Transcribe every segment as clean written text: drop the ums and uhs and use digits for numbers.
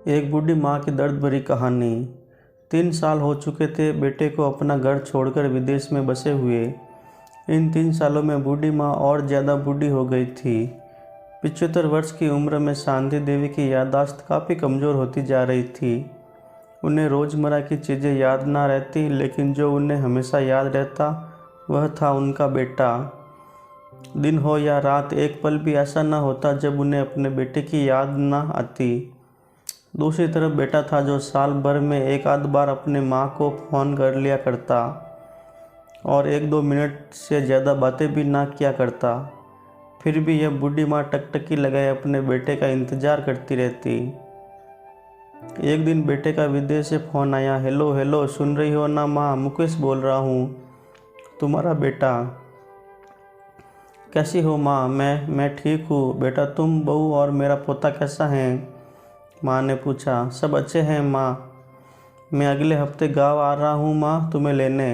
एक बूढ़ी माँ की दर्द भरी कहानी। 3 साल हो चुके थे बेटे को अपना घर छोड़कर विदेश में बसे हुए। इन 3 सालों में बूढ़ी माँ और ज़्यादा बूढ़ी हो गई थी। 75 वर्ष की उम्र में शांति देवी की याददाश्त काफ़ी कमज़ोर होती जा रही थी। उन्हें रोज़मर्रा की चीज़ें याद ना रहती, लेकिन जो उन्हें हमेशा याद रहता वह था उनका बेटा। दिन हो या रात, एक पल भी ऐसा न होता जब उन्हें अपने बेटे की याद न आती। दूसरी तरफ बेटा था जो साल भर में एक आध बार अपने माँ को फ़ोन कर लिया करता और 1-2 मिनट से ज़्यादा बातें भी ना किया करता। फिर भी यह बूढ़ी माँ टकटकी लगाए अपने बेटे का इंतज़ार करती रहती। एक दिन बेटे का विदेश से फ़ोन आया। हेलो हेलो, सुन रही हो ना माँ? मुकेश बोल रहा हूँ, तुम्हारा बेटा। कैसी हो माँ? मैं ठीक हूँ बेटा। तुम, बहू और मेरा पोता कैसा है? माँ ने पूछा। सब अच्छे हैं माँ। मैं अगले हफ्ते गांव आ रहा हूँ माँ, तुम्हें लेने।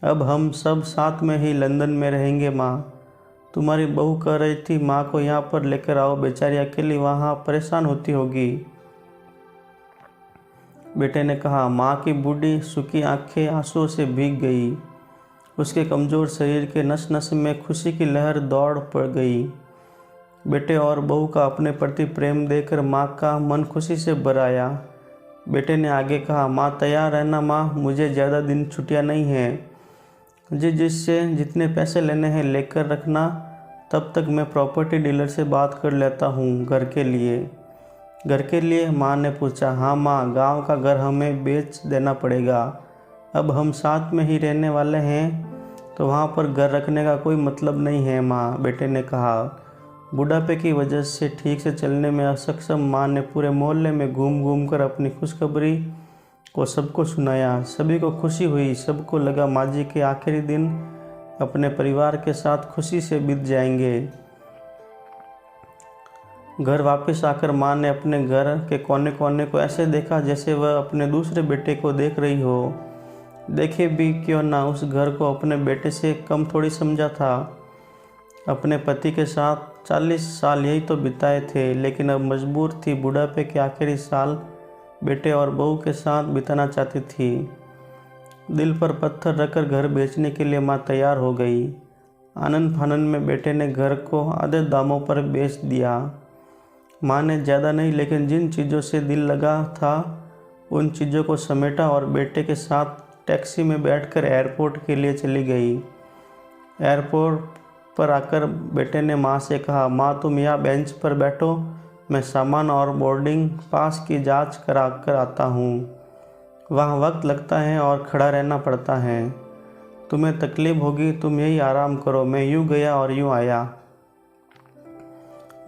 अब हम सब साथ में ही लंदन में रहेंगे माँ। तुम्हारी बहू कह रही थी माँ को यहाँ पर लेकर आओ, बेचारी अकेली वहाँ परेशान होती होगी। बेटे ने कहा। माँ की बूढ़ी सूखी आंखें आंसुओं से भीग गई। उसके कमज़ोर शरीर के नस नस में खुशी की लहर दौड़ पड़ गई। बेटे और बहू का अपने प्रति प्रेम देखकर माँ का मन खुशी से भर आया। बेटे ने आगे कहा। माँ तैयार रहना माँ, मुझे ज़्यादा दिन छुट्टियाँ नहीं हैं। जिससे जितने पैसे लेने हैं लेकर रखना, तब तक मैं प्रॉपर्टी डीलर से बात कर लेता हूँ घर के लिए। घर के लिए? माँ ने पूछा। हाँ माँ, गांव का घर हमें बेच देना पड़ेगा। अब हम साथ में ही रहने वाले हैं, तो वहाँ पर घर रखने का कोई मतलब नहीं है माँ, बेटे ने कहा। बुढ़ापे की वजह से ठीक से चलने में असक्षम माँ ने पूरे मोहल्ले में घूम घूम कर अपनी खुशखबरी को सबको सुनाया। सभी को खुशी हुई। सबको लगा माँ जी के आखिरी दिन अपने परिवार के साथ खुशी से बीत जाएंगे। घर वापस आकर माँ ने अपने घर के कोने कोने को ऐसे देखा जैसे वह अपने दूसरे बेटे को देख रही हो। देखे भी क्यों ना, उस घर को अपने बेटे से कम थोड़ी समझा था। अपने पति के साथ 40 साल यही तो बिताए थे, लेकिन अब मजबूर थी बुढ़ापे के आखिरी साल बेटे और बहू के साथ बिताना चाहती थी। दिल पर पत्थर रखकर घर बेचने के लिए माँ तैयार हो गई। आनन फानन में बेटे ने घर को आधे दामों पर बेच दिया। माँ ने ज़्यादा नहीं, लेकिन जिन चीज़ों से दिल लगा था उन चीज़ों को समेटा और बेटे के साथ टैक्सी में बैठकर एयरपोर्ट के लिए चली गई। एयरपोर्ट पर आकर बेटे ने माँ से कहा। माँ तुम यहाँ बेंच पर बैठो, मैं सामान और बोर्डिंग पास की जांच करा कर आता हूँ। वहाँ वक्त लगता है और खड़ा रहना पड़ता है। तुम्हें तकलीफ़ होगी, तुम यही आराम करो। मैं यूँ गया और यूँ आया।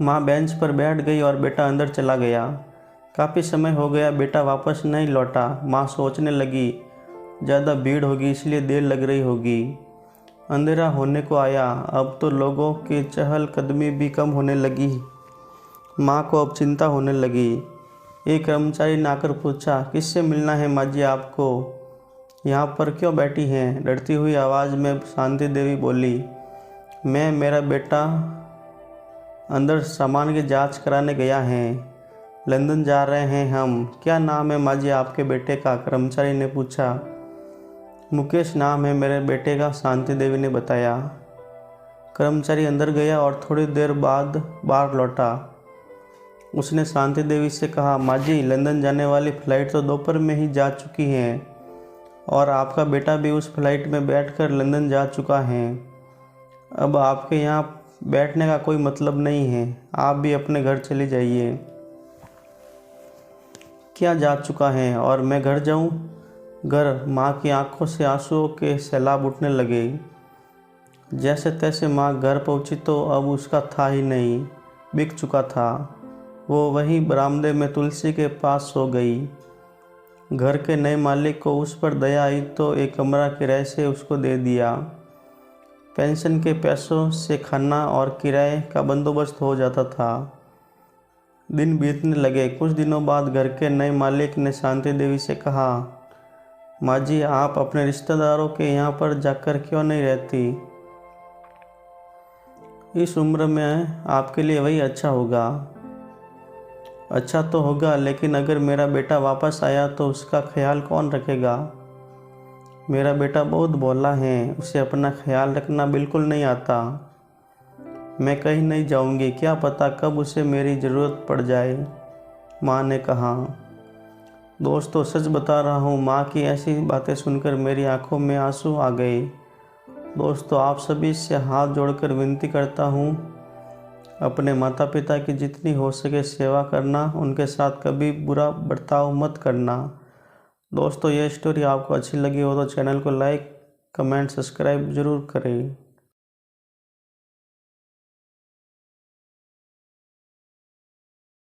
माँ बेंच पर बैठ गई और बेटा अंदर चला गया। काफ़ी समय हो गया, बेटा वापस नहीं लौटा। माँ सोचने लगी ज़्यादा भीड़ होगी इसलिए देर लग रही होगी। अंधेरा होने को आया। अब तो लोगों की चहल कदमी भी कम होने लगी। माँ को अब चिंता होने लगी। एक कर्मचारी ने आकर पूछा। किससे मिलना है माँ जी आपको? यहाँ पर क्यों बैठी हैं? डरती हुई आवाज़ में शांति देवी बोली। मेरा बेटा अंदर सामान की जांच कराने गया है। लंदन जा रहे हैं हम। क्या नाम है माँ जी आपके बेटे का? कर्मचारी ने पूछा। मुकेश नाम है मेरे बेटे का, शांति देवी ने बताया। कर्मचारी अंदर गया और थोड़ी देर बाद बाहर लौटा। उसने शांति देवी से कहा। माँ जी, लंदन जाने वाली फ़्लाइट तो दोपहर में ही जा चुकी है और आपका बेटा भी उस फ्लाइट में बैठकर लंदन जा चुका है। अब आपके यहाँ बैठने का कोई मतलब नहीं है। आप भी अपने घर चली जाइए। क्या जा चुका है और मैं घर जाऊँ? घर? माँ की आंखों से आंसुओं के सैलाब उठने लगे। जैसे तैसे माँ घर पहुँची तो अब उसका था ही नहीं, बिक चुका था। वो वहीं बरामदे में तुलसी के पास सो गई। घर के नए मालिक को उस पर दया आई तो एक कमरा किराए से उसको दे दिया। पेंशन के पैसों से खाना और किराए का बंदोबस्त हो जाता था। दिन बीतने लगे। कुछ दिनों बाद घर के नए मालिक ने शांति देवी से कहा। माँ जी, आप अपने रिश्तेदारों के यहाँ पर जाकर क्यों नहीं रहती? इस उम्र में आपके लिए वही अच्छा होगा। अच्छा तो होगा, लेकिन अगर मेरा बेटा वापस आया तो उसका ख्याल कौन रखेगा? मेरा बेटा बहुत भोला है, उसे अपना ख्याल रखना बिल्कुल नहीं आता। मैं कहीं नहीं जाऊंगी, क्या पता कब उसे मेरी ज़रूरत पड़ जाए, माँ ने कहा। दोस्तों सच बता रहा हूँ, माँ की ऐसी बातें सुनकर मेरी आंखों में आंसू आ गए। दोस्तों आप सभी से हाथ जोड़कर विनती करता हूँ, अपने माता पिता की जितनी हो सके सेवा करना, उनके साथ कभी बुरा बर्ताव मत करना। दोस्तों ये स्टोरी आपको अच्छी लगी हो तो चैनल को लाइक, कमेंट, सब्सक्राइब ज़रूर करें।